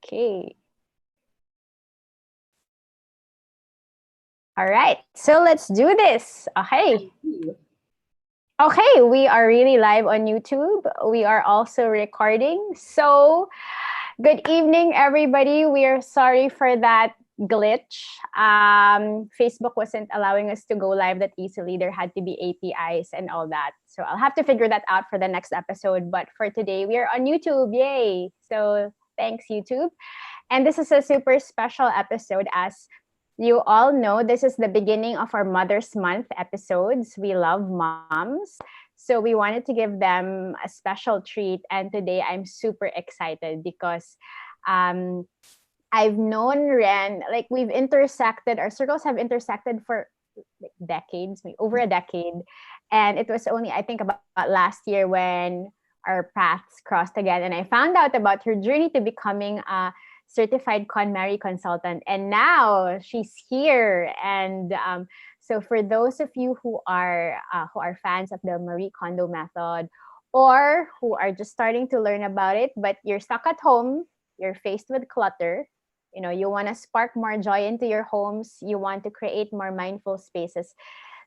Okay. All right. So let's do this. Okay. Okay, we are really live on YouTube. We are also recording. So, good evening, everybody. We are sorry for that glitch. Facebook wasn't allowing us to go live that easily. There had to be APIs and all that. So, I'll have to figure that out for the next episode. But for today, we are on YouTube. Yay! So, thanks, YouTube. And this is a super special episode as you all know, this is the beginning of our Mother's Month episodes. We love moms. So we wanted to give them a special treat. And today I'm super excited because um, I've known Ren, like we've intersected, our circles have intersected for like decades, over a decade. And it was only, I think, about last year when our paths crossed again. And I found out about her journey to becoming a certified KonMari consultant. And now she's here. And so for those of you who are fans of the Marie Kondo method, or who are just starting to learn about it, but you're stuck at home, you're faced with clutter, you want to spark more joy into your homes, you want to create more mindful spaces,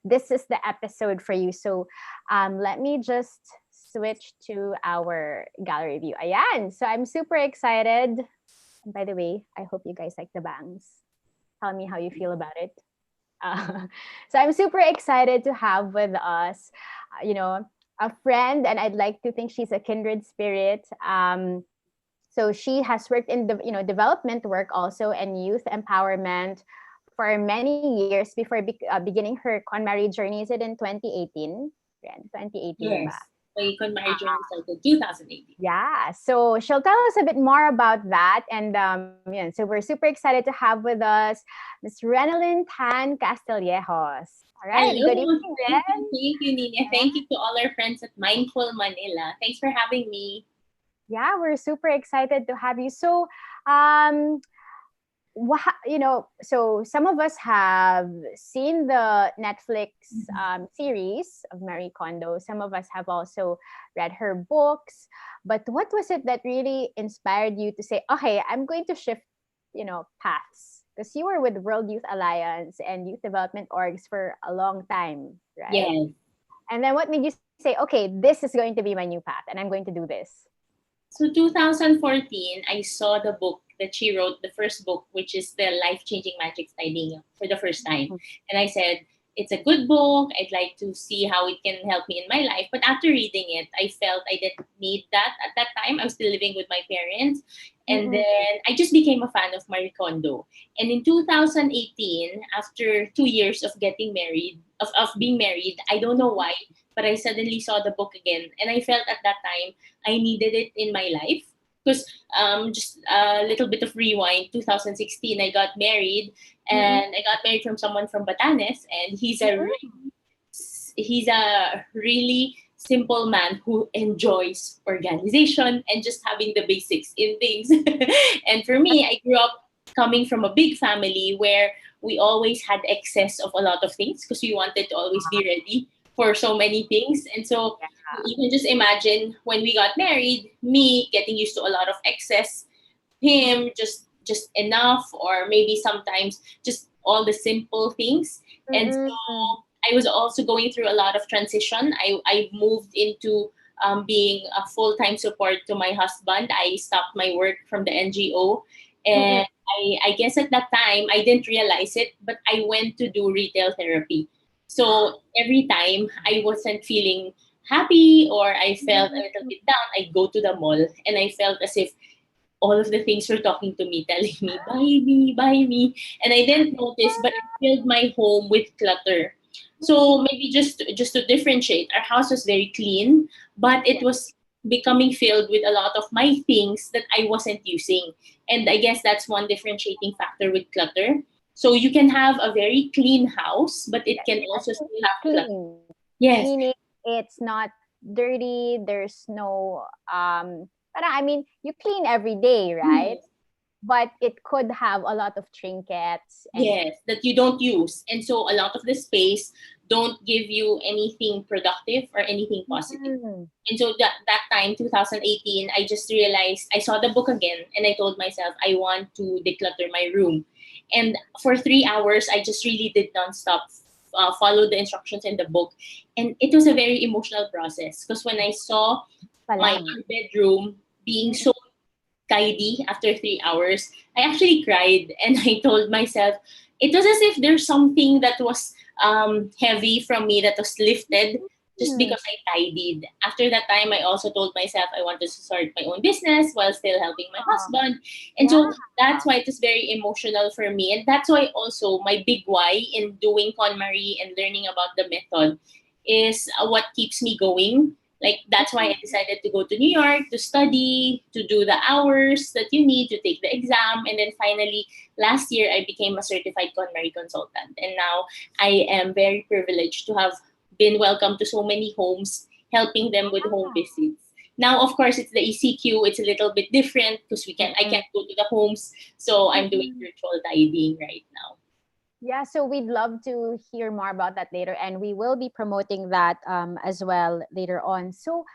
this is the episode for you. So let me just switch to our gallery view. Ayan. So I'm super excited. And by the way, I hope you guys like the bangs. Tell me how you feel about it. So I'm super excited to have with us, a friend, and I'd like to think she's a kindred spirit. So she has worked in development work also and youth empowerment for many years before beginning her KonMari journey. Is it in 2018? 2018 ba? Yes. My KonMari journey started 2018. Yeah, so she'll tell us a bit more about that. And so we're super excited to have with us Miss Renelyn Tan-Castillejos. All right, Hello. good evening, Ren. Thank you, Nina. Thank you to all our friends at Mindful Manila. Thanks for having me. Yeah, we're super excited to have you. So, um, so some of us have seen the Netflix series of Marie Kondo. Some of us have also read her books. But what was it that really inspired you to say, okay, I'm going to shift, paths? Because you were with World Youth Alliance and Youth Development Orgs for a long time, right? Yes. And then what made you say, okay, this is going to be my new path and I'm going to do this? So 2014, I saw the book that she wrote, the first book, which is the Life-Changing Magic Styling for the first time. And I said, it's a good book. I'd like to see how it can help me in my life. But after reading it, I felt I didn't need that at that time. I was still living with my parents. And then I just became a fan of Marie Kondo. And in 2018, after 2 years of getting married, of being married, I don't know why, but I suddenly saw the book again. And I felt at that time I needed it in my life. Because just a little bit of rewind, 2016, I got married, and I got married from someone from Batanes, and he's a really simple man who enjoys organization and just having the basics in things. And for me, I grew up coming from a big family where we always had excess of a lot of things because we wanted to always be ready for so many things. And so you can just imagine when we got married, me getting used to a lot of excess, him just enough, or maybe sometimes just all the simple things. And so I was also going through a lot of transition. I moved into being a full-time support to my husband. I stopped my work from the NGO. And I guess at that time, I didn't realize it, but I went to do retail therapy. So every time I wasn't feeling happy or I felt a little bit down, I'd go to the mall and I felt as if all of the things were talking to me, telling me, buy me, buy me. And I didn't notice, but it filled my home with clutter. So maybe just to differentiate, our house was very clean, but it was becoming filled with a lot of my things that I wasn't using. And I guess that's one differentiating factor with clutter. So you can have a very clean house, but it can also still have clutter. Clean. Yes. Meaning it's not dirty, there's no but I mean you clean every day, right? but it could have a lot of trinkets and Yes, that you don't use. And so a lot of the space don't give you anything productive or anything positive. mm, And so that time, 2018, I just realized, I saw the book again and I told myself I want to declutter my room. And for 3 hours, I just really did nonstop follow the instructions in the book. And it was a very emotional process because when I saw pa my lang. bedroom being Mm, so tidy after 3 hours, I actually cried and I told myself it was as if there's something that was heavy from me that was lifted just mm, because I tidied. After that time, I also told myself I wanted to start my own business while still helping my ah, husband. And yeah. so that's why it was very emotional for me. And that's why also my big why in doing KonMari and learning about the method is what keeps me going. Like that's why I decided to go to New York to study, to do the hours that you need to take the exam, and then finally last year I became a certified KonMari consultant, and now I am very privileged to have been welcomed to so many homes, helping them with home Wow. visits. Now, of course, it's the ECQ. It's a little bit different because I Mm, can't go to the homes, so I'm doing mm. virtual tidying right now. Yeah, so we'd love to hear more about that later, and we will be promoting that as well later on. So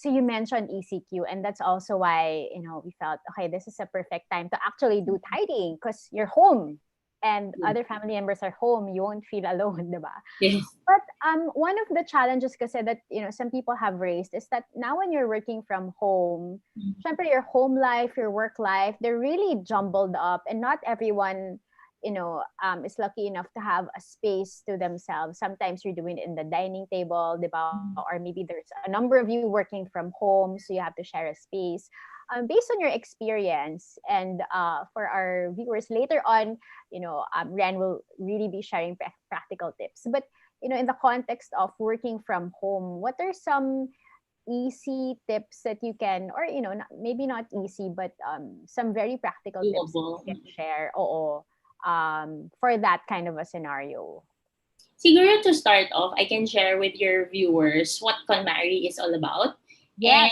you mentioned ECQ, and that's also why we felt okay. This is a perfect time to actually do tidying because you're home, and Yeah. other family members are home. You won't feel alone, diba? Yes. But one of the challenges kasi that some people have raised is that now when you're working from home, syempre your home life, your work life, they're really jumbled up, and not everyone is lucky enough to have a space to themselves. Sometimes you're doing it in the dining table, diba? Or maybe there's a number of you working from home, so you have to share a space. Based on your experience, and for our viewers later on, Ren will really be sharing practical tips. But in the context of working from home, what are some easy tips that you can, or maybe not easy, but some very practical tips that Doable. you can share, for that kind of a scenario? Siguro to start off, I can share with your viewers what KonMari is all about. And Yes.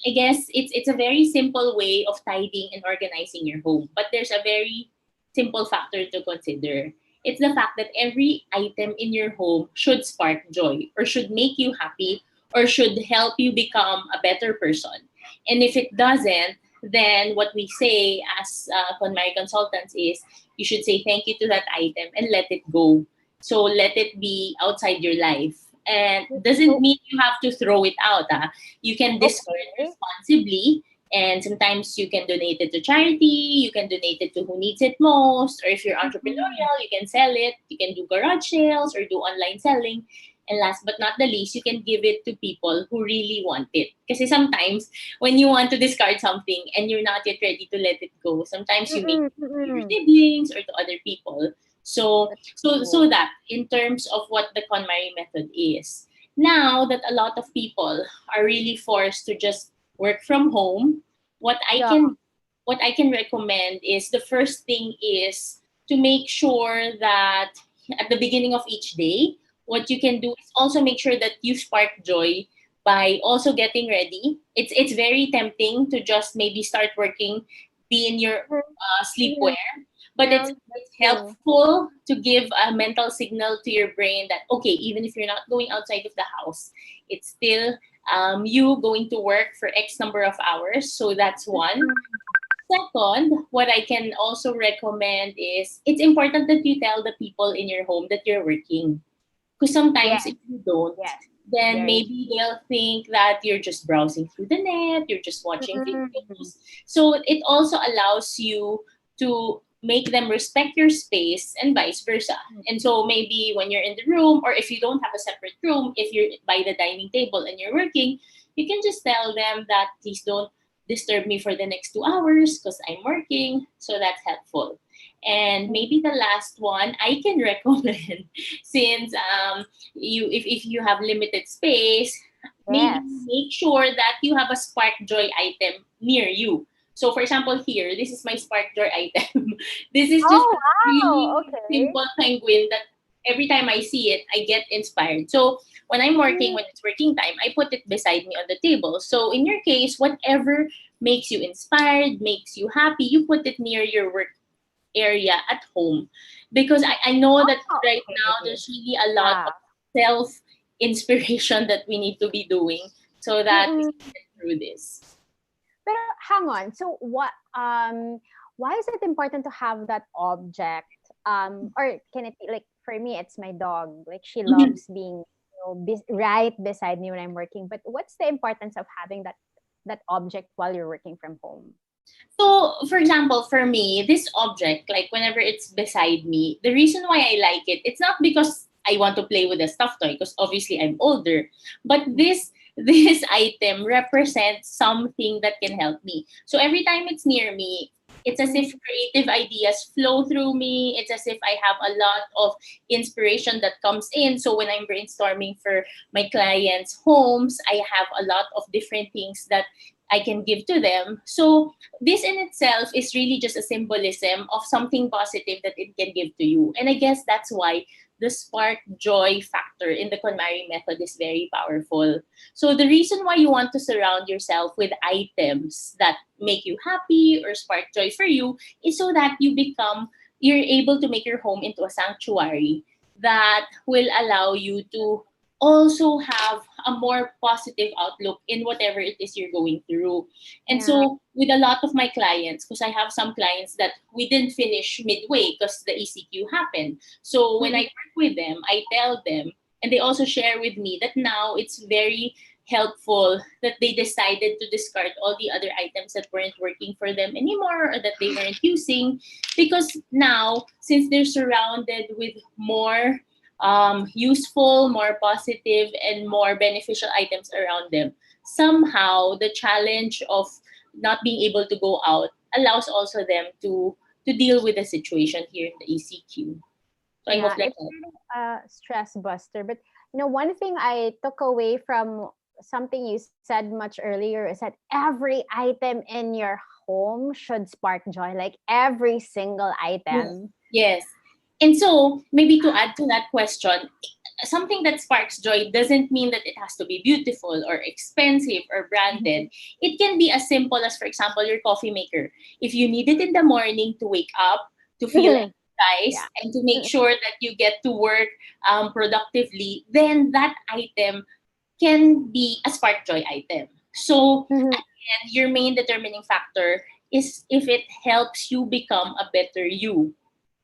I guess it's a very simple way of tidying and organizing your home. But there's a very simple factor to consider. It's the fact that every item in your home should spark joy or should make you happy or should help you become a better person. And if it doesn't, then what we say as KonMari consultants is you should say thank you to that item and let it go, so let it be outside your life. And doesn't So mean you have to throw it out. Ah. You can discard okay. responsibly. And sometimes you can donate it to charity, you can donate it to who needs it most, or if you're Mhm. entrepreneurial, you can sell it, you can do garage sales or do online selling. And last but not the least, you can give it to people who really want it. Because sometimes when you want to discard something and you're not yet ready to let it go, sometimes you make Mm-mm, it to your mm-mm. siblings or to other people. So That's so true. that in terms of what the KonMari method is. Now that a lot of people are really forced to just work from home, what I Yeah. can what I can recommend is the first thing is to make sure that at the beginning of each day, what you can do is also make sure that you spark joy by also getting ready. It's very tempting to just maybe start working, be in your Mhm. sleepwear, but Yeah, it's that's true. helpful to give a mental signal to your brain that okay, even if you're not going outside of the house, it's still you going to work for X number of hours. So that's one. Mhm. Second, what I can also recommend is it's important that you tell the people in your home that you're working. Because sometimes Yes, if you don't, yes. then Very maybe they'll think that you're just browsing through the net, you're just watching true. videos. So it also allows you to make them respect your space and vice versa. And so maybe when you're in the room, or if you don't have a separate room, if you're by the dining table and you're working, you can just tell them that please don't disturb me for the next 2 hours because I'm working. So that's helpful. And maybe the last one I can recommend, since if you have limited space, maybe Yes. make sure that you have a spark joy item near you. So for example, here, this is my spark joy item. This is just Oh, a wow. really Okay. simple penguin that every time I see it, I get inspired. So when I'm working, Mm, when it's working time, I put it beside me on the table. So in your case, whatever makes you inspired, makes you happy, you put it near your work area at home. Because I know that Oh, right now okay. there's really a lot Yeah. of self inspiration that we need to be doing so that we Mm-mm. can get through this. But hang on. So why is it important to have that object? Or can it be like, for me it's my dog. Like she Mhm. loves being, right beside me when I'm working. But what's the importance of having that object while you're working from home? So, for example, for me, this object, like whenever it's beside me, the reason why I like it, it's not because I want to play with a stuffed toy, because obviously I'm older, but this item represents something that can help me. So every time it's near me, it's as if Mm. creative ideas flow through me. It's as if I have a lot of inspiration that comes in. So when I'm brainstorming for my clients' homes, I have a lot of different things that I can give to them. So this in itself is really just a symbolism of something positive that it can give to you. And I guess that's why the spark joy factor in the KonMari method is very powerful. So the reason why you want to surround yourself with items that make you happy or spark joy for you is so that you're able to make your home into a sanctuary that will allow you to also have a more positive outlook in whatever it is you're going through. And Yeah. so, with a lot of my clients, because I have some clients that we didn't finish midway because the ECQ happened. So, when I Mm-mm. work with them, I tell them, and they also share with me that now it's very helpful that they decided to discard all the other items that weren't working for them anymore or that they weren't using, because now since they're surrounded with more useful, more positive, and more beneficial items around them, somehow the challenge of not being able to go out allows also them to deal with the situation here in the ECQ. So I hope Yeah, that it's helps. really a stress buster. But one thing I took away from something you said much earlier is that every item in your home should spark joy. Like every single Yes. item. Yes. And so, maybe to add to that question, something that sparks joy doesn't mean that it has to be beautiful or expensive or branded. It can be as simple as, for example, your coffee maker. If you need it in the morning to wake up, to feel Mhm. energized, Yeah. and to make Mm-mm. sure that you get to work productively, then that item can be a spark joy item. So, Mhm. again, your main determining factor is if it helps you become a better you.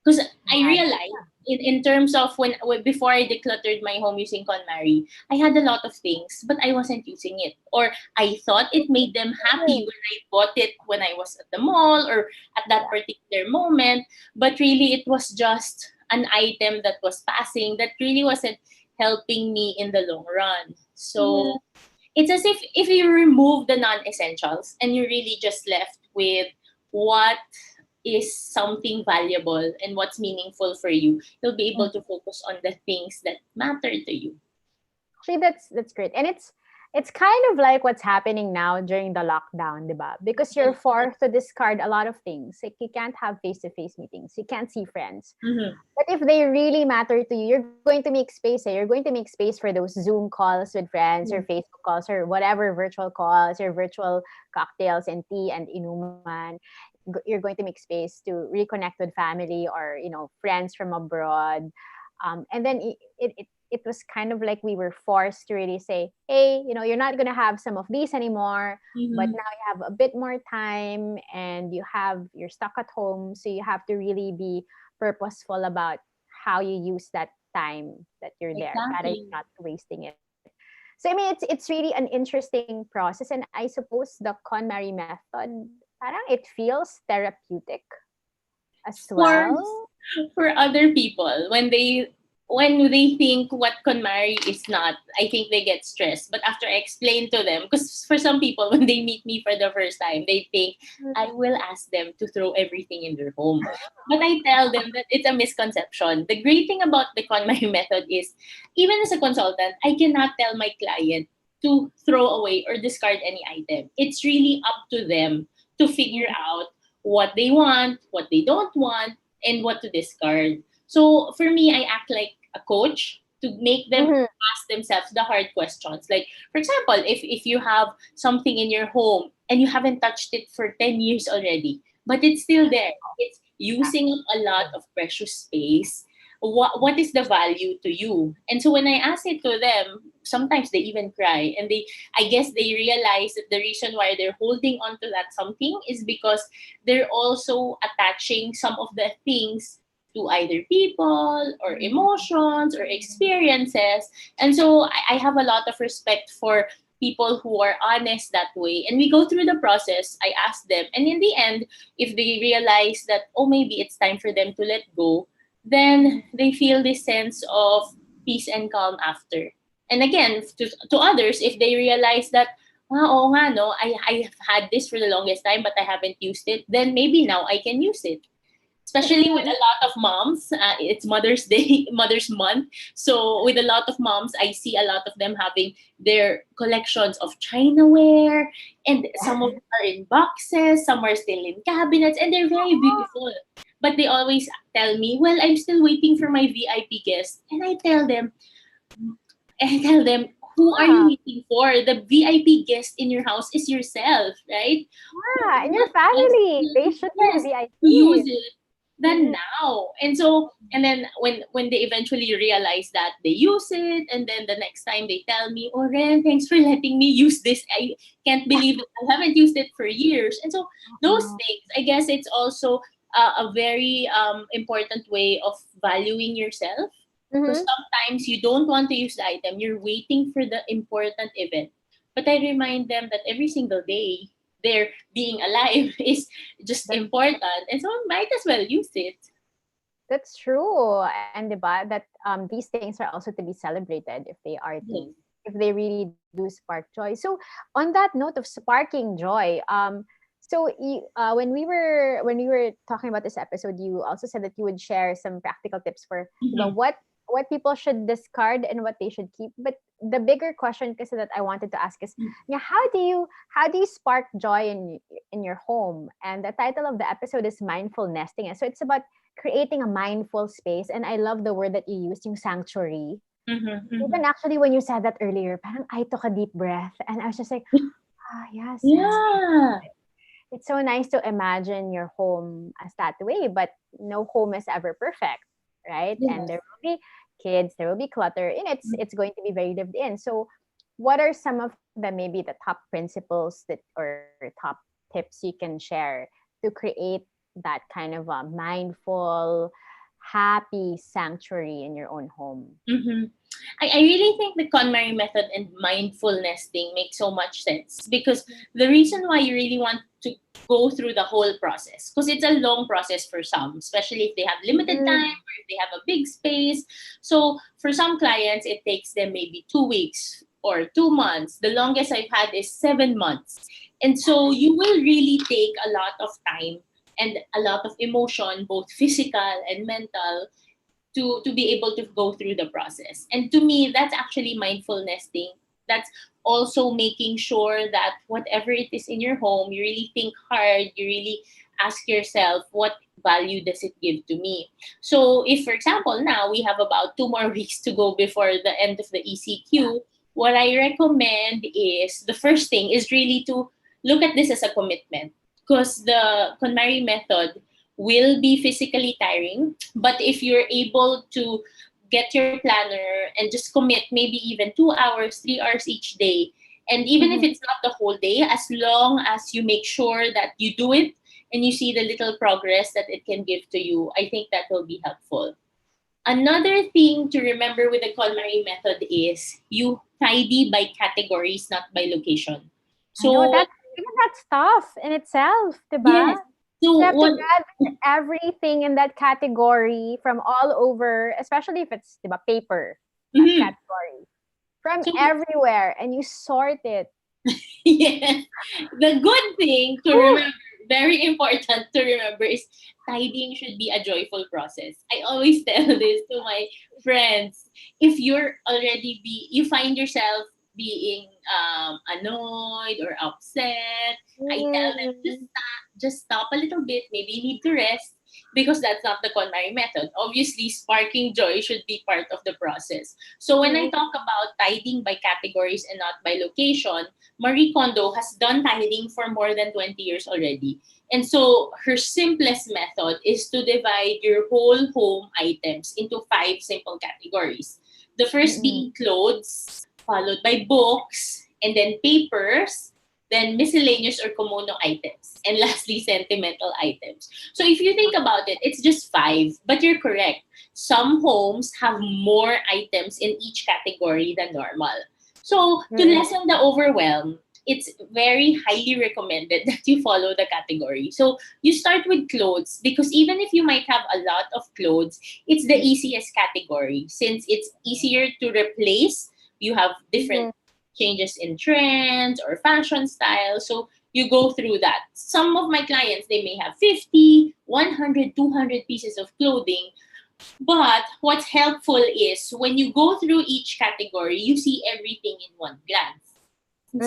Because I Yeah. realized in terms of when before I decluttered my home using KonMari, I had a lot of things, but I wasn't using it. Or I thought it made them happy Mhm. when I bought it when I was at the mall or at that Yeah. particular moment. But really it was just an item that was passing that really wasn't helping me in the long run. Mhm. So it's as if you remove the non-essentials and you're really just left with what is something valuable and what's meaningful for you, you'll be able to focus on the things that matter to you. Actually, that's great, and it's kind of like what's happening now during the lockdown, diba? Because you're forced to discard a lot of things. Like you can't have face-to-face meetings, you can't see friends. Mm-hmm. But if they really matter to you, you're going to make space. You're going to make space for those Zoom calls with friends, or Facebook calls, or whatever virtual calls, or virtual cocktails and tea and inuman. You're going to make space to reconnect with family or friends from abroad. And then it was kind of like we were forced to really say, hey, you're not going to have some of these anymore, but Mm-hmm. now you have a bit more time and you're stuck at home, so you have to really be purposeful about how you use that time that you're there, para Exactly. you're not wasting it. So I mean, it's really an interesting process, and I suppose the KonMari method, parang it feels therapeutic as For well. for other people, when they think what KonMari is not, I think they get stressed. But after I explain to them, because for some people, when they meet me for the first time, they think I will ask them to throw everything in their home. But I tell them that it's a misconception. The great thing about the KonMari method is, even as a consultant, I cannot tell my client to throw away or discard any item. It's really up to them to figure out what they want, what they don't want, and what to discard. So for me, I act like a coach to make them Mm-hmm. ask themselves the hard questions. Like, for example, if you have something in your home and you haven't touched it for 10 years already, but it's still there, it's using up a lot of precious space. What is the value to you? And so when I ask it to them, sometimes they even cry, and they, I guess they realize that the reason why they're holding on to that something is because they're also attaching some of the things to either people or emotions or experiences. And so I have a lot of respect for people who are honest that way. And we go through the process. I ask them. And in the end, if they realize that, oh, maybe it's time for them to let go, then they feel this sense of peace and calm after. And again, to others, if they realize that, oo nga, no, I have had this for the longest time, but I haven't used it, then maybe now I can use it, especially with a lot of moms. It's Mother's Day, Mother's Month. So with a lot of moms, I see a lot of them having their collections of chinaware, and some of them are in boxes, some are still in cabinets, and they're very beautiful. But they always tell me, well, I'm still waiting for my VIP guest. And I tell them, who are you Yeah. waiting for? The VIP guest in your house is yourself, right? Who Yeah. And your what else family, they should be the yes, to use VIPs. it than now. And so, and then when they eventually realize that, they use it, and then the next time they tell me, oh Ren, thanks for letting me use this. I can't believe that I haven't used it for years. And so those Mm-hmm. things, I guess it's also a very important way of valuing yourself. Because Mm-hmm. sometimes you don't want to use the item, you're waiting for the important event. But I remind them that every single day, their being alive is just That's important, and so might as well use it. That's true. And diba, that these things are also to be celebrated if they are Yes. to, if they really do spark joy. So on that note of sparking joy, so when we were talking about this episode, you also said that you would share some practical tips for Mhm. diba, what people should discard and what they should keep. But the bigger question kasi that I wanted to ask is, yeah, how do you spark joy in your home? And the title of the episode is Mindful Nesting. And so it's about creating a mindful space. And I love the word that you used, yung sanctuary. Mhm. Even Mhm. actually, when you said that earlier, parang I took a deep breath. And I was just like, yeah, sanctuary. Yeah. It's so nice to imagine your home as that way, but no home is ever perfect, right? And Yes. there will be kids, there will be clutter, and it's going to be very lived in. So, what are some of the maybe the top principles that or top tips you can share to create that kind of a mindful, happy sanctuary in your own home? Mhm. I really think the KonMari method and mindfulness thing makes so much sense, because the reason why you really want to go through the whole process, because it's a long process for some, especially if they have limited time Mm-mm. or if they have a big space. So for some clients, it takes them maybe 2 weeks or 2 months. The longest I've had is 7 months. And so you will really take a lot of time and a lot of emotion, both physical and mental, to be able to go through the process. And to me, that's actually mindfulness thing. That's also making sure that whatever it is in your home, you really think hard, you really ask yourself, what value does it give to me? So if, for example, now we have about 2 more weeks to go before the end of the ECQ, what I recommend is, the first thing is really to look at this as a commitment, because the KonMari method will be physically tiring. But if you're able to get your planner and just commit maybe even 2 hours, 3 hours each day, and even if Mm-hmm. it's not the whole day, as long as you make sure that you do it and you see the little progress that it can give to you, I think that will be helpful. Another thing to remember with the KonMari method is you tidy by categories, not by location. I know So, that even that's tough in itself, yes. diba? You So, have to what gather everything in that category from all over, especially if it's diba, paper as mhm. category, from So, everywhere, and you sort it. yes. The good thing to Whew. remember, very important to remember, is tidying should be a joyful process. I always tell this to my friends. If you're already you find yourself being annoyed or upset, I tell them Mm. just stop a little bit. Maybe you need to rest because that's not the KonMari method. Obviously, sparking joy should be part of the process. So when I Mm. talk about tidying by categories and not by location, Marie Kondo has done tidying for more than 20 years already. And so her simplest method is to divide your whole home items into five simple categories. The first Mm. being clothes, followed by books, and then papers, then miscellaneous or komono items, and lastly, sentimental items. So if you think about it, it's just five, but you're correct. Some homes have more items in each category than normal. So to Mm. lessen the overwhelm, it's very highly recommended that you follow the category. So you start with clothes because even if you might have a lot of clothes, it's the easiest category since it's easier to replace. You have different Mm. changes in trends or fashion style. So you go through that. Some of my clients, they may have 50, 100, 200 pieces of clothing. But what's helpful is when you go through each category, you see everything in one glance.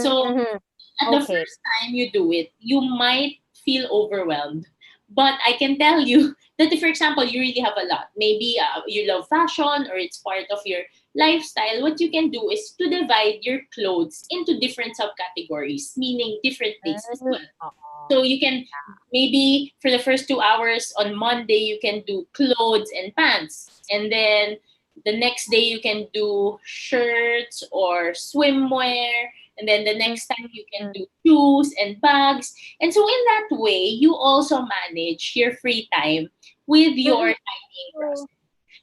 So Mhm. at the Okay. first time you do it, you might feel overwhelmed. But I can tell you that if, for example, you really have a lot, maybe you love fashion or it's part of your lifestyle, what you can do is to divide your clothes into different subcategories, meaning different days as Mm. well. Oo. So you can maybe for the first 2 hours on Monday, you can do clothes and pants. And then the next day, you can do shirts or swimwear. And then the next time, you can Mm. do shoes and bags. And so, in that way, you also manage your free time with your Mm. tidying process.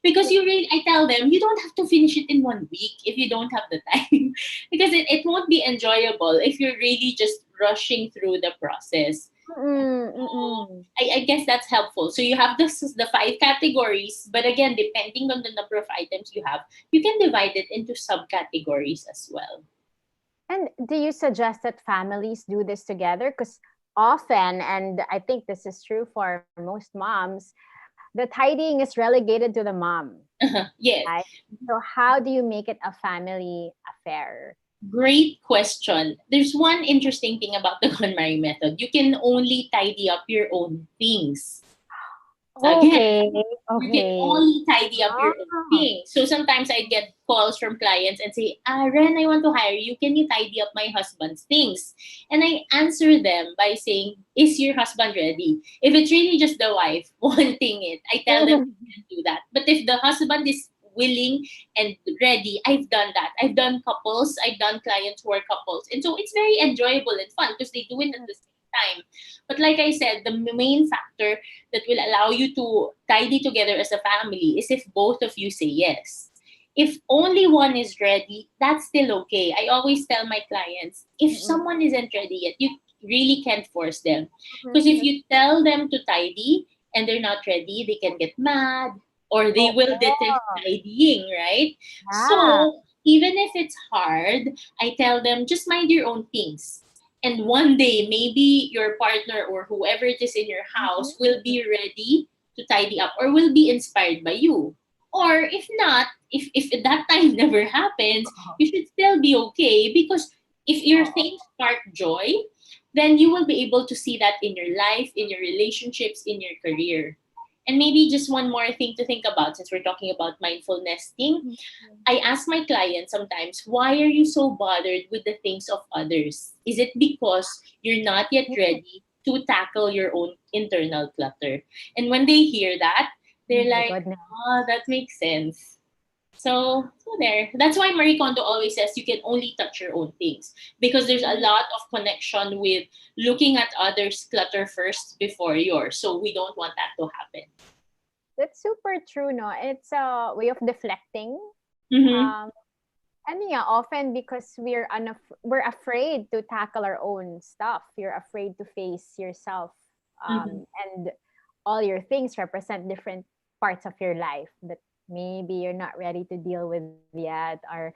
Because you really, I tell them, you don't have to finish it in 1 week if you don't have the time. Because it won't be enjoyable if you're really just rushing through the process. Mm. So Mm. I guess that's helpful. So you have the five categories, but again, depending on the number of items you have, you can divide it into subcategories as well. And do you suggest that families do this together? Because often, and I think this is true for most moms, the tidying is relegated to the mom, Yes. right? So how do you make it a family affair? Great question. There's one interesting thing about the KonMari method. You can only tidy up your own things. Again, Okay, you can okay. only tidy up your own Ah. things. So sometimes I get calls from clients and say, Ren, I want to hire you. Can you tidy up my husband's things? And I answer them by saying, is your husband ready? If it's really just the wife wanting it, I tell them I can't do that. But if the husband is willing and ready, I've done that. I've done couples, I've done clients who are couples. And so it's very enjoyable and fun because they do it at the same time. But like I said, the main factor that will allow you to tidy together as a family is if both of you say yes. If only one is ready, that's still okay. I always tell my clients if Mm-mm. someone isn't ready yet, you really can't force them. Because if Mhm. you tell them to tidy and they're not ready, they can get mad or they will detest Oo. tidying, right? Yeah. So even if it's hard, I tell them just mind your own things. And one day, maybe your partner or whoever it is in your house Mhm. will be ready to tidy up or will be inspired by you. Or if not, if that time never happens, you should still be okay because if your Oo. things spark joy, then you will be able to see that in your life, in your relationships, in your career. And maybe just one more thing to think about since we're talking about mindful nesting. Mhm. I ask my clients sometimes, why are you so bothered with the things of others? Is it because you're not yet Mhm. ready to tackle your own internal clutter? And when they hear that, Oh they're my like, goodness. oh, that makes sense. So there. That's why Marie Kondo always says you can only touch your own things because there's a Mhm. lot of connection with looking at others' clutter first before yours. So we don't want that to happen. That's super true, no? It's a way of deflecting. Mm-hmm. Um, and yeah, often because we're afraid to tackle our own stuff. You're afraid to face yourself, Mm-hmm. and all your things represent different parts of your life that maybe you're not ready to deal with yet, or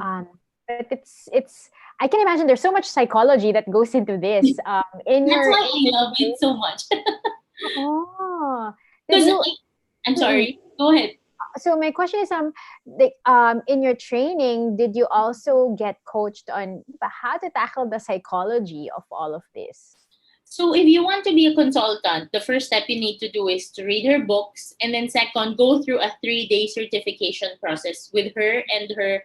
um, No. but it's. I can imagine there's so much psychology that goes into this. In That's your why I love in it so much. oh, did Because you? I'm Mm-mm. sorry. Go ahead. So my question is, in your training, did you also get coached on how to tackle the psychology of all of this? So if you want to be a consultant, the first step you need to do is to read her books, and then second, go through a 3-day certification process with her and her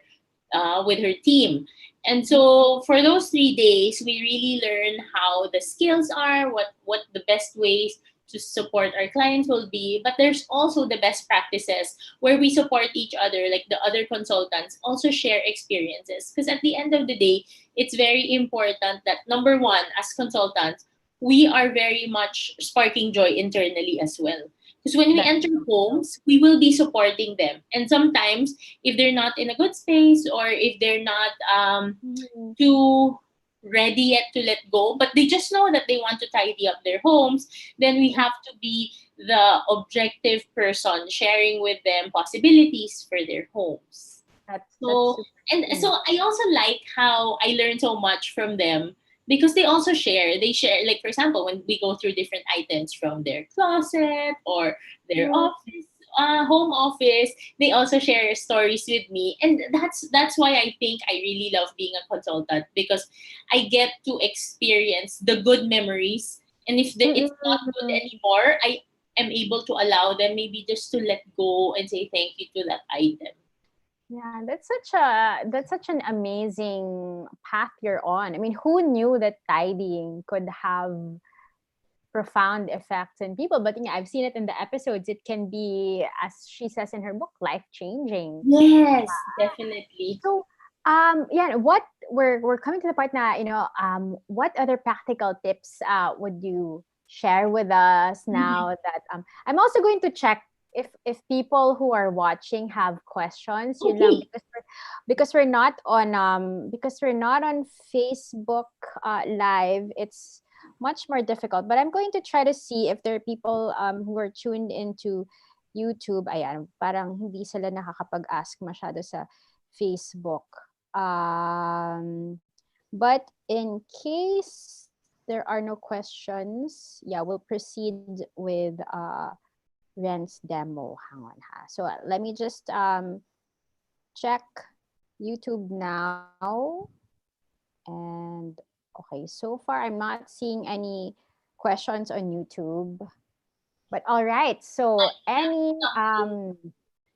with her team. And so for those 3 days, we really learn how the skills are, what the best ways to support our clients will be. But there's also the best practices where we support each other, like the other consultants also share experiences. Because at the end of the day, it's very important that number one, as consultants, we are very much sparking joy internally as well. Because when we That's enter so true. homes, we will be supporting them. And sometimes if they're not in a good space or if they're not Mhm. too ready yet to let go, but they just know that they want to tidy up their homes, then we have to be the objective person sharing with them possibilities for their homes. That's So, super and true. so I also like how I learned so much from them because they also share. They share, like, for example, when we go through different items from their closet or their Mhm. office, home office, they also share stories with me. And that's why I think I really love being a consultant because I get to experience the good memories. And if it's not good Mm-mm. anymore, I am able to allow them maybe just to let go and say thank you to that item. Yeah, that's such an amazing path you're on. I mean, who knew that tidying could have profound effects in people? But yeah, I've seen it in the episodes. It can be, as she says in her book, life changing. Yes, definitely. So, yeah, what we're coming to the part now. What other practical tips would you share with us Mhm. now that I'm also going to check if people who are watching have questions. Yun lang, Okay. because we're not on Facebook live. It's much more difficult. But I'm going to try to see if there are people who are tuned into YouTube. Ayan, parang hindi sila nakakapag-ask masyado sa Facebook. But in case there are no questions, yeah, we'll proceed with Ren's demo. Hang on ha. So let me just check YouTube now. And okay, so far I'm not seeing any questions on YouTube. But all right. So any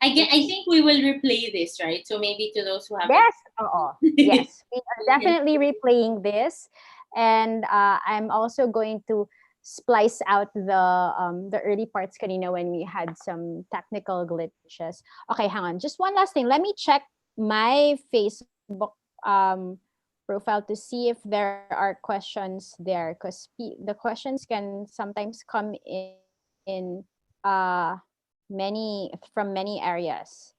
I oops. think we will replay this, right? So maybe to those who haven't. Yes, oo. Yes, we are definitely replaying this, and I'm also going to splice out the early parts kanina when we had some technical glitches. Okay, hang on. Just one last thing. Let me check my Facebook profile to see if there are questions there, because the questions can sometimes come in many from many areas.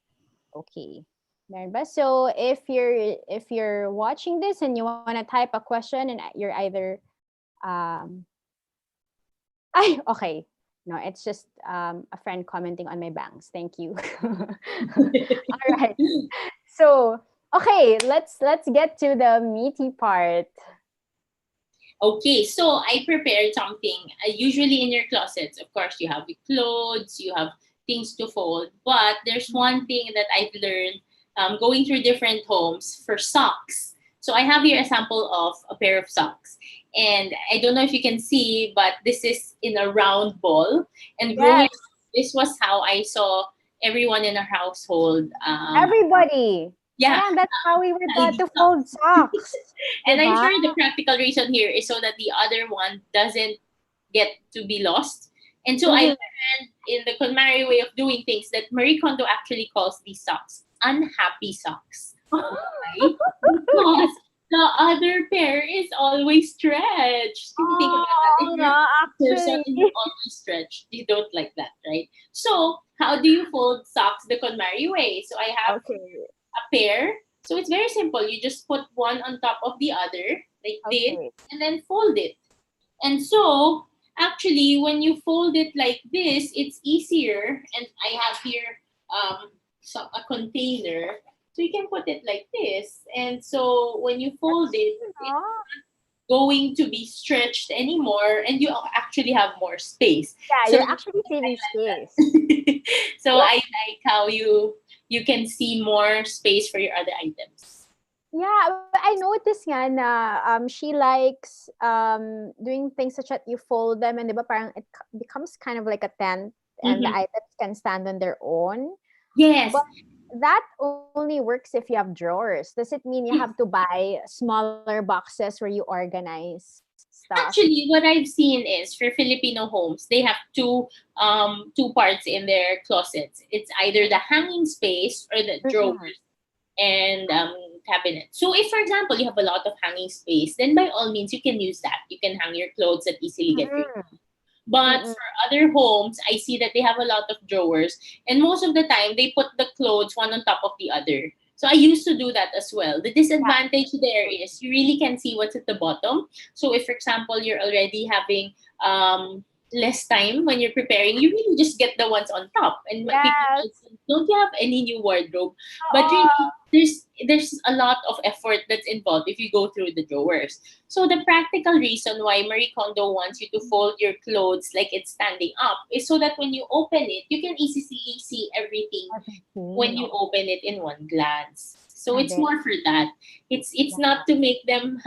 Okay. Meron ba? So if you're watching this and you want to type a question and you're either um ay, okay. No, it's just a friend commenting on my bangs. Thank you. All right. So, okay, let's get to the meaty part. Okay, so I prepared something. Usually in your closets, of course, you have your clothes, you have things to fold. But there's one thing that I've learned going through different homes for socks. So I have here a sample of a pair of socks. And I don't know if you can see, but this is in a round ball. And growing Yes, up, this was how I saw everyone in our household. everybody. Yeah, Parang that's how we were taught tidy to socks. fold socks. And I'm Diba? sure the practical reason here is so that the other one doesn't get to be lost. And so I Mhm. learned in the KonMari way of doing things that Marie Kondo actually calls these socks unhappy socks. Why? Because the other pair is always stretched. Can you think about that? Oo If you're nga, a person actually. and you're always stretched, you don't like that, right? So, how do you fold socks the KonMari way? So, I have Okay. a pair. So it's very simple. You just put one on top of the other, like this, Okay. and then fold it. And so, actually, when you fold it like this, it's easier. And I have here a container. So you can put it like this. And so when you fold That's it, true, it's no? going to be stretched anymore, and you actually have more space. Yeah, So you're actually saving space. so I like how you can see more space for your other items. Yeah, but I noticed nga na she likes doing things such that you fold them and 'di ba parang becomes kind of like a tent and the Mhm. items can stand on their own. Yes. But that only works if you have drawers. Does it mean you have to buy smaller boxes where you organize stuff? Actually, what I've seen is for Filipino homes, they have two parts in their closets. It's either the hanging space or the Mm-mm. drawers and cabinet. So if, for example, you have a lot of hanging space, then by all means you can use that. You can hang your clothes and easily get rid. Mm-mm. But Mm-mm. for other homes, I see that they have a lot of drawers, and most of the time they put the clothes one on top of the other. So I used to do that as well. The disadvantage there is you really can see what's at the bottom. So if, for example, you're already having less time when you're preparing, you really just get the ones on top. And people Yes. might say, "Don't you have any new wardrobe?" But Oo. really, there's a lot of effort that's involved if you go through the drawers. So the practical reason why Marie Kondo wants you to fold your clothes like it's standing up is so that when you open it, you can easily see everything when Everything. you Oh, open it in one glance. So it's grabe. more for that. It's Yeah. not to make them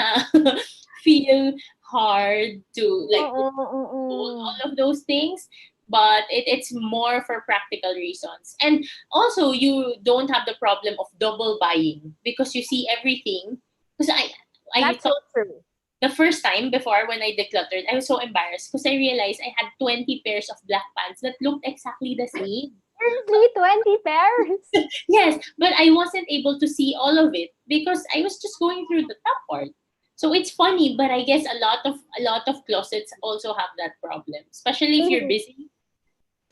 feel hard to like Oo, hold oo. all of those things, but it's more for practical reasons. And also, you don't have the problem of double buying because you see everything. Because I That's so thought true. the first time before when I decluttered, I was so embarrassed because I realized I had 20 pairs of black pants that looked exactly the same. Seriously, 20 pairs? Yes, but I wasn't able to see all of it because I was just going through the top part. So it's funny, but I guess a lot of closets also have that problem, especially if you're Mhm. busy.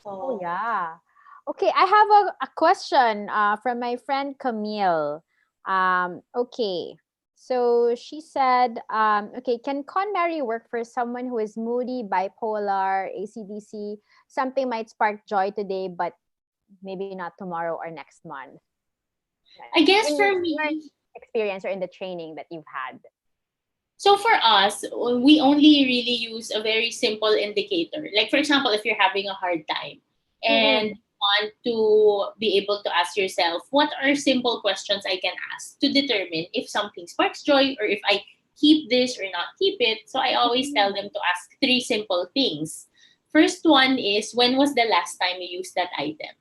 Oh, So yeah. Okay, I have a question from my friend Camille. Okay, so she said, okay, can KonMari work for someone who is moody, bipolar, ACDC? Something might spark joy today, but maybe not tomorrow or next month. I guess In for your me, experience or in the training that you've had. so for us, we only really use a very simple indicator. Like for example, if you're having a hard time and Mm-mm. you want to be able to ask yourself, what are simple questions I can ask to determine if something sparks joy or if I keep this or not keep it. So I always tell them to ask three simple things. First one is, when was the last time you used that item?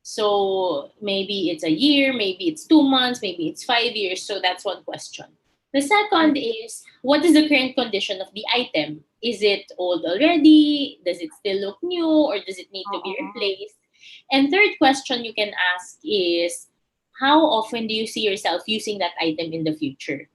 So maybe it's a year, maybe it's 2 months, maybe it's 5 years. So that's one question. The second is, what is the current condition of the item? Is it old already? Does it still look new, or does it need to be Oo. replaced? And third question you can ask is, how often do you see yourself using that item in the future?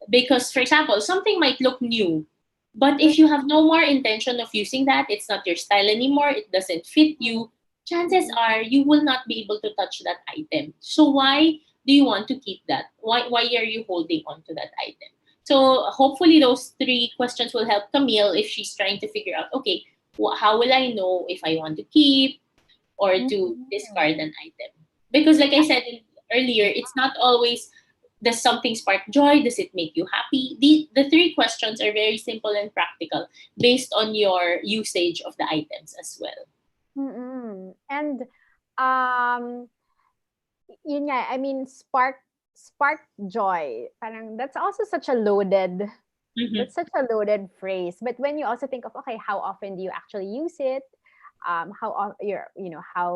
Because, for example, something might look new, but if you have no more intention of using that, it's not your style anymore, it doesn't fit you, chances Mm-mm. are you will not be able to touch that item. So why do you want to keep that? Why are you holding on to that item? So hopefully those three questions will help Camille if she's trying to figure out, okay, how will I know if I want to keep or to discard Mm-mm. an item? Because like I said earlier, it's not always, does something spark joy? Does it make you happy? The three questions are very simple and practical based on your usage of the items as well. Mm-mm. And um yun nga, I mean spark joy. Parang Mm-hmm. that's such a loaded phrase. But when you also think of, okay, how often do you actually use it? How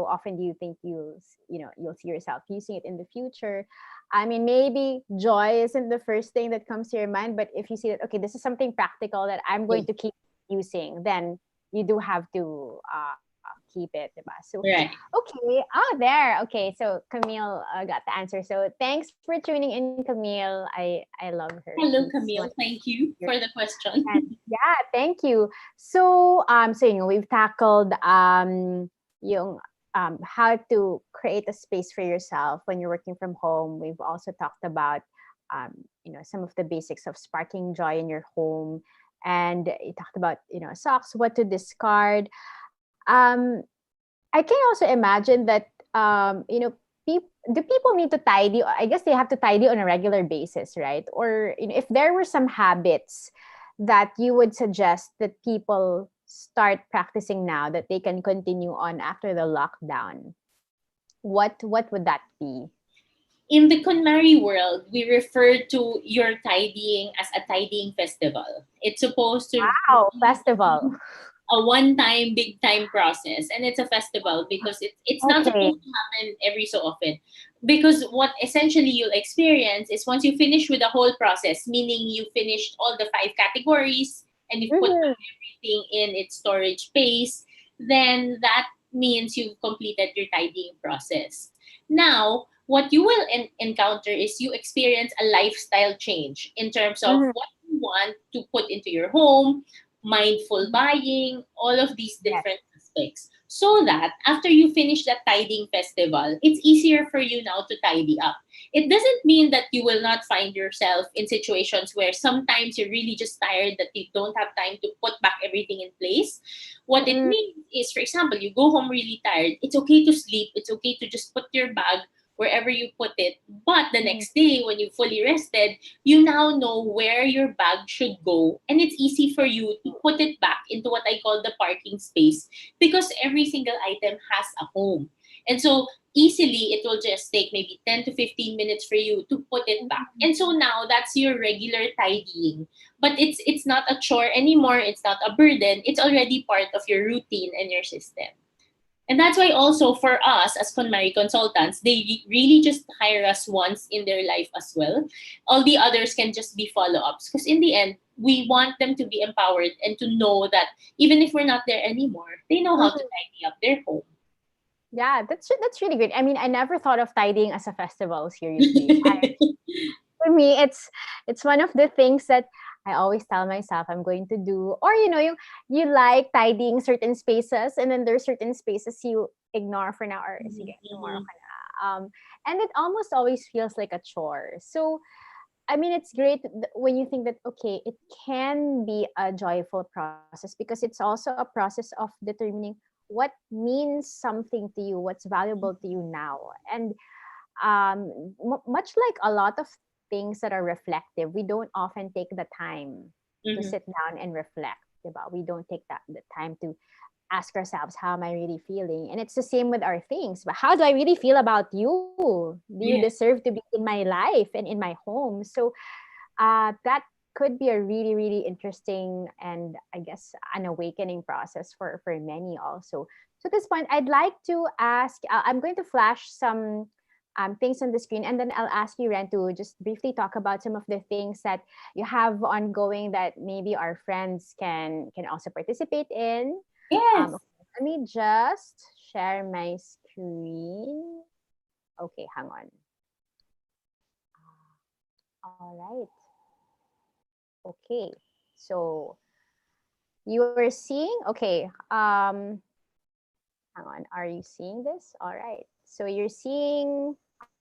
often do you think you'll see yourself using it in the future? I mean, maybe joy isn't the first thing that comes to your mind, but if you see that, okay, this is something practical that I'm going Yeah. to keep using, then you do have to keep it, diba? So Right. okay. Oh, there. Okay. So Camille got the answer. So thanks for tuning in, Camille. I love her. She's Hello, one of Camille. Thank you your for the question. friends. Yeah. Thank you. So we've tackled yung how to create a space for yourself when you're working from home. We've also talked about some of the basics of sparking joy in your home, and you talked about socks, what to discard. Um, I can also imagine that do people need to tidy? I guess they have to tidy on a regular basis, right? Or if there were some habits that you would suggest that people start practicing now that they can continue on after the lockdown, what would that be? In the KonMari world, we refer to your tidying as a tidying festival. It's supposed to Wow, festival. a one-time big time process, and it's a festival because it's not Okay. supposed to happen every so often, because what essentially you'll experience is once you finish with the whole process, meaning you finished all the 5 categories and you've put Mm-hmm. back everything in its storage space, then that means you've completed your tidying process. Now what you will encounter is you experience a lifestyle change in terms of Mm-hmm. what you want to put into your home, mindful buying, all of these Yes. different aspects. So that after you finish that tidying festival, it's easier for you now to tidy up. It doesn't mean that you will not find yourself in situations where sometimes you're really just tired that you don't have time to put back everything in place. What it Mm-hmm. means is, for example, you go home really tired. It's okay to sleep. It's okay to just put your bag wherever you put it. But the next day, when you fully rested, you now know where your bag should go. And it's easy for you to put it back into what I call the parking space, because every single item has a home. And so easily it will just take maybe 10 to 15 minutes for you to put it back. And so now that's your regular tidying. But it's not a chore anymore, it's not a burden. It's already part of your routine and your system. And that's why also for us as KonMari consultants, they really just hire us once in their life as well. All the others can just be follow-ups, because in the end, we want them to be empowered and to know that even if we're not there anymore, they know how to Mm-hmm. tidy up their home. Yeah, that's really great. I mean, I never thought of tidying as a festival, seriously. For me, it's one of the things that I always tell myself I'm going to do. Or you like tidying certain spaces, and then there's certain spaces you ignore for now, or sige, tomorrow Mhm. ka na. And it almost always feels like a chore. So I mean, it's great when you think that, okay, it can be a joyful process, because it's also a process of determining what means something to you, what's valuable to you now. And much like a lot of things that are reflective, we don't often take the time to Mhm. sit down and reflect. Diba? We don't take the time to ask ourselves, how am I really feeling? And it's the same with our things. But how do I really feel about you? Do you Yeah. deserve to be in my life and in my home? So that could be a really, really interesting and I guess an awakening process for many also. So at this point, I'd like to ask, I'm going to flash some things on the screen, and then I'll ask you, Ren, to just briefly talk about some of the things that you have ongoing that maybe our friends can also participate in. Yes. Okay, let me just share my screen. Okay, hang on. All right. Okay. So you are seeing, okay. Hang on. Are you seeing this? All right. So you're seeing,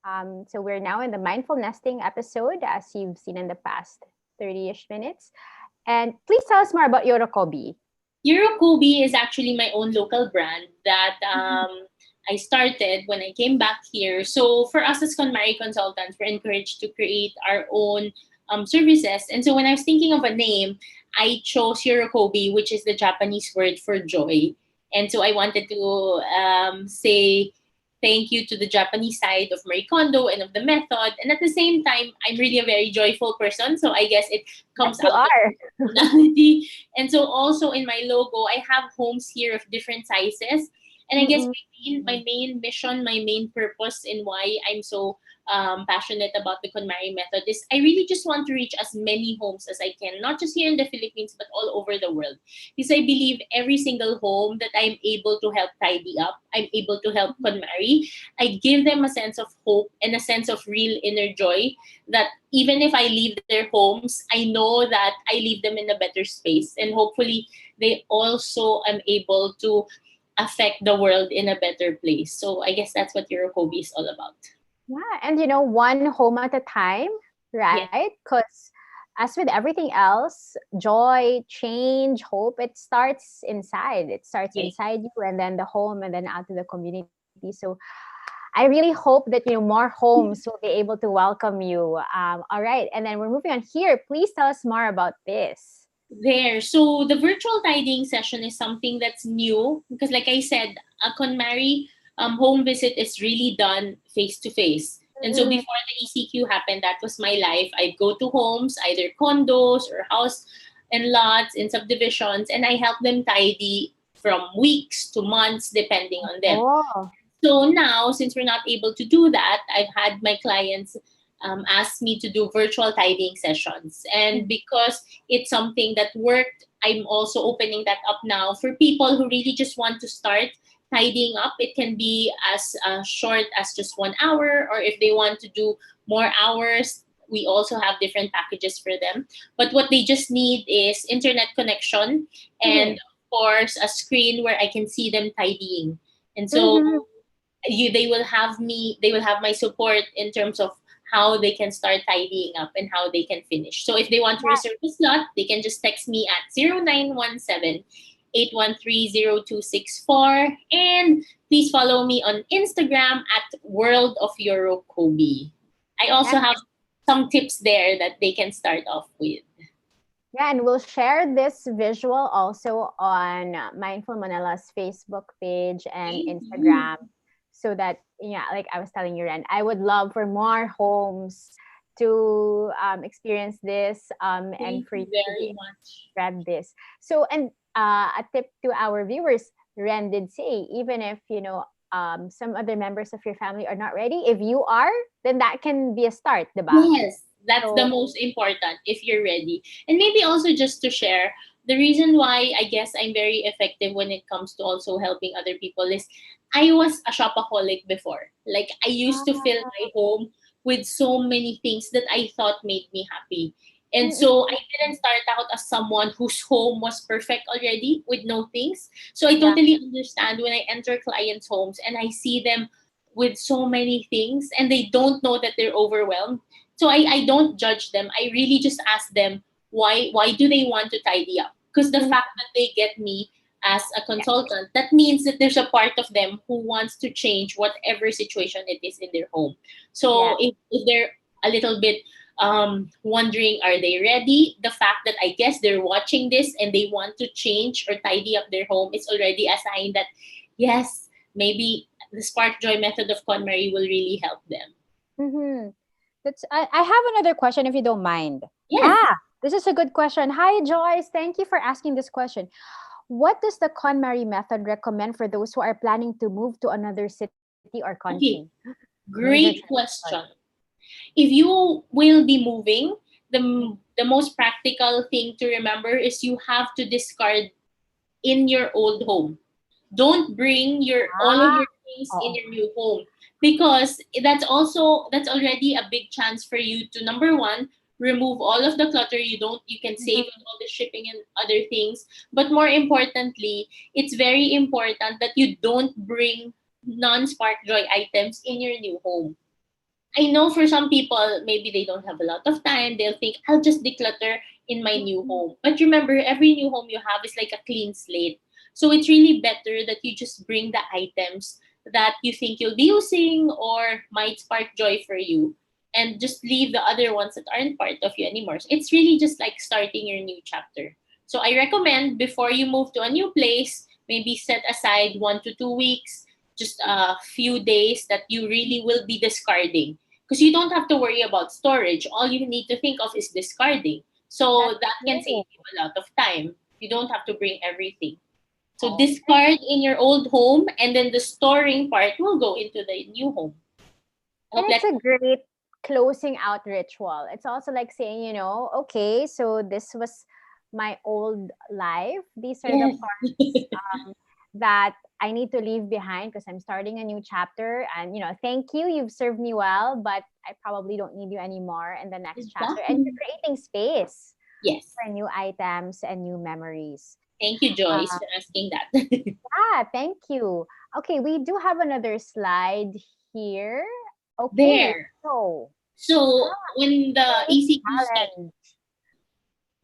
so we're now in the mindful nesting episode, as you've seen in the past 30-ish minutes. And please tell us more about Yorokobi. Eurokobi is actually my own local brand that I started when I came back here. So for us as KonMari consultants, we're encouraged to create our own services. And so when I was thinking of a name, I chose Eurokobi, which is the Japanese word for joy. And so I wanted to say thank you to the Japanese side of Marie Kondo and of the method. And at the same time, I'm really a very joyful person. So I guess it Yes, comes you out of are. personality. And so also in my logo, I have homes here of different sizes. And I guess Mm-mm. my main mission, my main purpose in why I'm so passionate about the KonMari method is I really just want to reach as many homes as I can, not just here in the Philippines, but all over the world. Because I believe every single home that I'm able to help tidy up, I'm able to help KonMari, I give them a sense of hope and a sense of real inner joy that even if I leave their homes, I know that I leave them in a better space. And hopefully, they also am able to affect the world in a better place. So I guess that's what Eurokobi is all about. Yeah, and one home at a time, Yeah, right? Because as with everything else, joy, change, hope, it starts inside. It starts yeah. inside you, and then the home, and then out to the community. So I really hope that more homes will be able to welcome you. All right, and then we're moving on here. Please tell us more about this. There. So the virtual tidying session is something that's new because, like I said, a KonMari home visit is really done face to face. And so Mm-mm. before the ECQ happened, that was my life. I'd go to homes, either condos or house and lots in subdivisions, and I help them tidy from weeks to months, depending on them. Oh, So now, since we're not able to do that, I've had my clients ask me to do virtual tidying sessions. And because it's something that worked, I'm also opening that up now for people who really just want to start tidying up. It can be as short as just 1 hour, or if they want to do more hours, we also have different packages for them. But what they just need is internet connection and, mhm. of course, a screen where I can see them tidying. And so Mhm. they will have my support in terms of how they can start tidying up and how they can finish. So if they want to Yeah. reserve a slot, they can just text me at 0917-813-0264, and please follow me on Instagram at World of Eurokobe. I Yeah. also have some tips there that they can start off with. Yeah, and we'll share this visual also on Mindful Manila's Facebook page and Thank you. Instagram, so that, yeah, like I was telling you, Ren, I would love for more homes to experience this, and Thank for you you to be very able much. to grab this. So, and a tip to our viewers, Ren did say, even if some other members of your family are not ready, if you are, then that can be a start, diba? Yes, that's the So, most important if you're ready. And maybe also just to share, the reason why I guess I'm very effective when it comes to also helping other people is I was a shopaholic before. Like I used to fill my home with so many things that I thought made me happy. And so I mm-mm. didn't start out as someone whose home was perfect already with no things. So I Yeah. totally understand when I enter clients' homes and I see them with so many things and they don't know that they're overwhelmed. So I don't judge them. I really just ask them why do they want to tidy up? Because the Mhm. fact that they get me as a consultant, that means that there's a part of them who wants to change whatever situation it is in their home. Yeah. So if they're a little bit wondering, are they ready? The fact that I guess they're watching this and they want to change or tidy up their home is already a sign that yes, maybe the Spark Joy method of KonMari will really help them. Mm-hmm. I have another question if you don't mind. Yes. Ah, this is a good question. Hi, Joyce. Thank you for asking this question. What does the KonMari method recommend for those who are planning to move to another city or country? Okay. Major Great transition. question. If you will be moving, the most practical thing to remember is you have to discard in your old home. Don't bring your all of Ah, your things in oh. your new home because that's already a big chance for you to, number one, remove all of the clutter. You can save Mhm. on all the shipping and other things, but more importantly, it's very important that you don't bring non-spark joy items in your new home. I know for some people, maybe they don't have a lot of time. They'll think, I'll just declutter in my new Mhm. home. But remember, every new home you have is like a clean slate. So it's really better that you just bring the items that you think you'll be using or might spark joy for you, and just leave the other ones that aren't part of you anymore. So it's really just like starting your new chapter. So I recommend before you move to a new place, maybe set aside 1 to 2 weeks, just a few days that you really will be discarding, because you don't have to worry about storage. All you need to think of is discarding. So That's that can save true. you a lot of time. You don't have to bring everything. So Oh. discard in your old home, and then the storing part will go into the new home. I And hope it's that. a great closing out ritual. It's also like saying, okay, so this was my old life. These are the Yes. parts that I need to leave behind because I'm starting a new chapter. And, thank you. You've served me well, but I probably don't need you anymore in the next chapter. And Exactly. you're creating space Yes. for new items and new memories. Thank you, Joyce, Uh, for asking that. thank you. Okay, we do have another slide here. Okay, There. so So when the Create ECQ started, challenge.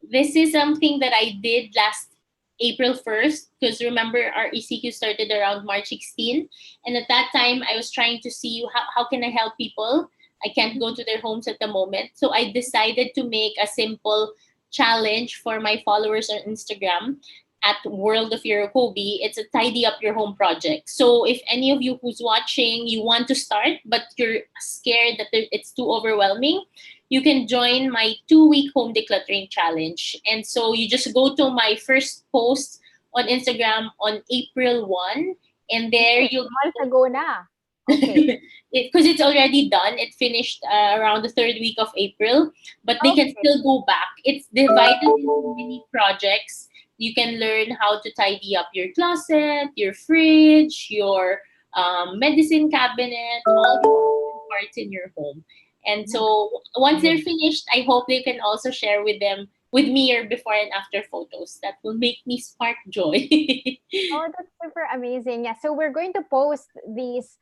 this is something that I did last April 1st, because remember our ECQ started around March 16. And at that time, I was trying to see how can I help people. I can't go to their homes at the moment. So I decided to make a simple challenge for my followers on Instagram at World of Eurokobi. It's a tidy up your home project. So if any of you who's watching, you want to start, but you're scared that it's too overwhelming, you can join my 2-week home decluttering challenge. And so you just go to my first post on Instagram on April 1, and there you'll Months ago na. Okay. because it's already done. It finished around the third week of April, but they can Okay. still go back. It's divided into mini projects. You can learn how to tidy up your closet, your fridge, your medicine cabinet, all the different parts in your home. And so once they're finished, I hope they can also share with me your before and after photos. That will make me spark joy. Oh, that's super amazing. Yeah. So we're going to post these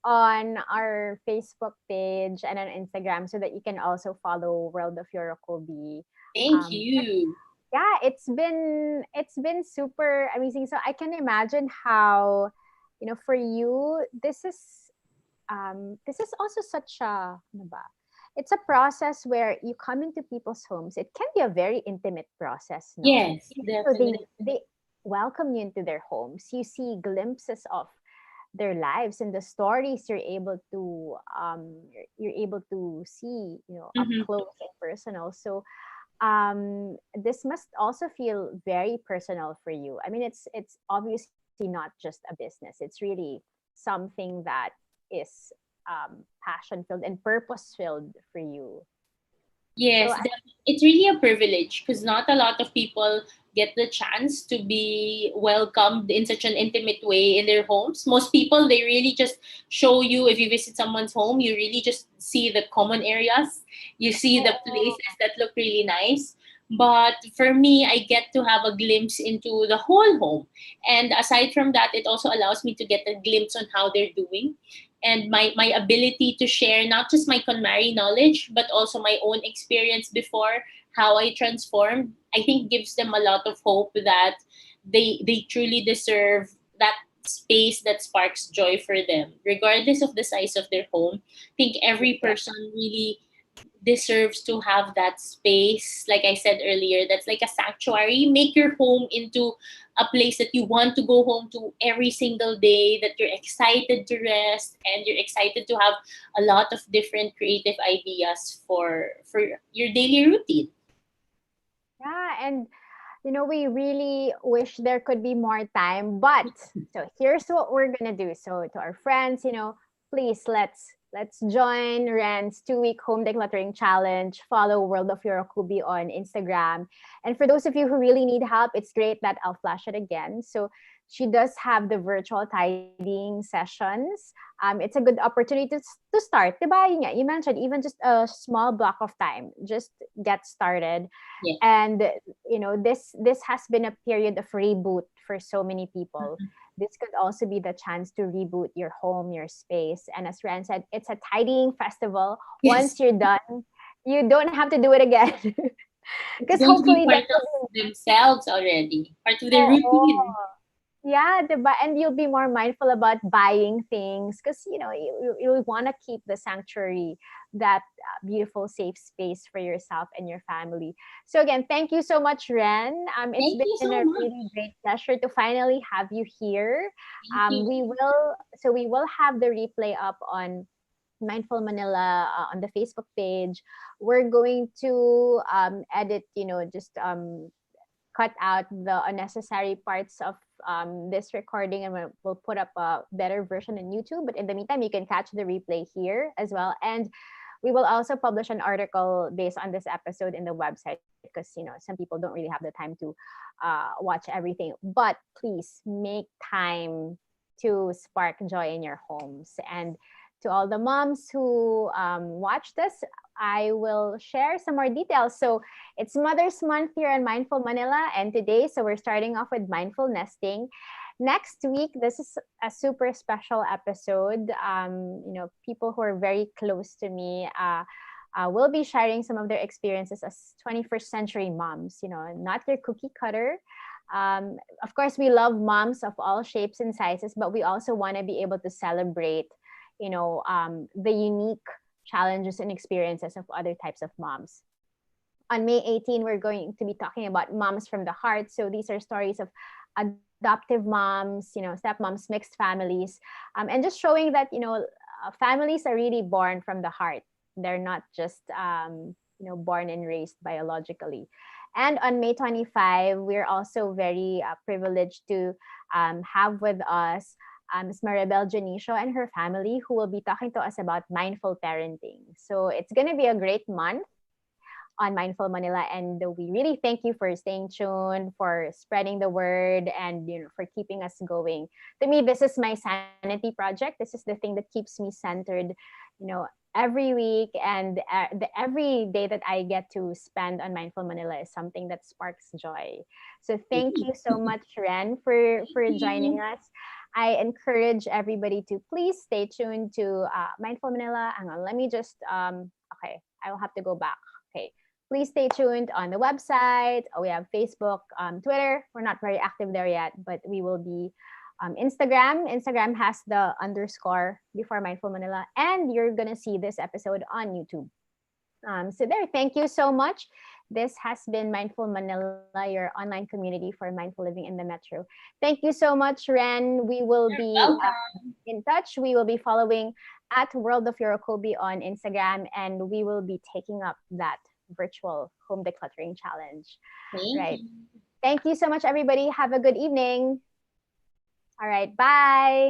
on our Facebook page and on Instagram so that you can also follow World of Yorokobi. Thank you. Yeah, it's been super amazing. So I can imagine how, for you, this is also such a, ano ba? It's a process where you come into people's homes. It can be a very intimate process, no? Yes, So they definitely. they welcome you into their homes. You see glimpses of their lives and the stories you're able to see, up Mhm. close and personal. So this must also feel very personal for you. I mean, it's obviously not just a business. It's really something that is passion filled and purpose filled for you. So Yes, it's really a privilege because not a lot of people get the chance to be welcomed in such an intimate way in their homes. Most people, they really just show you, if you visit someone's home, you really just see the common areas, you see the oh, places that look really nice. But for me, I get to have a glimpse into the whole home. And aside from that, it also allows me to get a glimpse on how they're doing, and my ability to share not just my KonMari knowledge but also my own experience before, how I transformed, I think gives them a lot of hope that they truly deserve that space that sparks joy for them regardless of the size of their home. I think every yeah. person really deserves to have that space. Like I said earlier, that's like a sanctuary. Make your home into a place that you want to go home to every single day, that you're excited to rest and you're excited to have a lot of different creative ideas for your daily routine. Yeah, and we really wish there could be more time, but so here's what we're gonna do. So to our friends, please let's join Ren's 2-week home decluttering challenge. Follow World of Yorokubi on Instagram. And for those of you who really need help, it's great that I'll flash it again. So she does have the virtual tidying sessions. It's a good opportunity to start. Diba? Yun nga, you mentioned even just a small block of time. Just get started. Yeah. And this has been a period of reboot for so many people. This could also be the chance to reboot your home, your space. And as Ran said, it's a tidying festival. Yes. Once you're done, you don't have to do it again. It's Because going to be hopefully part that of themselves already, part of their routine. will. Yeah, diba? And you'll be more mindful about buying things because you want to keep the sanctuary, that beautiful safe space for yourself and your family. So again, thank you so much, Ren. It's Thank been you a so much. really great pleasure to finally have you here. Thank you. We will have the replay up on Mindful Manila on the Facebook page. We're going to edit, just cut out the unnecessary parts of this recording, and we'll put up a better version on YouTube. But in the meantime, you can catch the replay here as well. And we will also publish an article based on this episode in the website because some people don't really have the time to watch everything. But please make time to spark joy in your homes. And to all the moms who watch this, I will share some more details. So it's Mother's Month here in Mindful Manila, and today, so we're starting off with mindful nesting. Next week, this is a super special episode. People who are very close to me will be sharing some of their experiences as 21st century moms. Not your cookie cutter. Of course, we love moms of all shapes and sizes, but we also want to be able to celebrate, the unique challenges and experiences of other types of moms. On May 18, we're going to be talking about moms from the heart. So these are stories of adoptive moms, stepmoms, mixed families, and just showing that, families are really born from the heart. They're not just, born and raised biologically. And on May 25, we're also very privileged to have with us Ms. Maribel Janicio and her family, who will be talking to us about mindful parenting. So it's going to be a great month on Mindful Manila. And we really thank you for staying tuned, for spreading the word, and for keeping us going. To me, this is my sanity project. This is the thing that keeps me centered, you know, every week, and every day that I get to spend on Mindful Manila is something that sparks joy. So thank you so much, Ren, for joining us. I encourage everybody to please stay tuned to Mindful Manila. Hang on, let me just okay, I will have to go back. Okay. Please stay tuned on the website. We have Facebook, Twitter. We're not very active there yet, but we will be. Instagram. Instagram has the underscore before Mindful Manila, and you're gonna see this episode on YouTube. So there, thank you so much. This has been Mindful Manila, your online community for mindful living in the metro. Thank you so much, Ren. We will You're be welcome. in touch. We will be following at World of Yorokobi on Instagram, and we will be taking up that virtual home decluttering challenge. Thank Right. you. Thank you so much, everybody. Have a good evening. All right. Bye.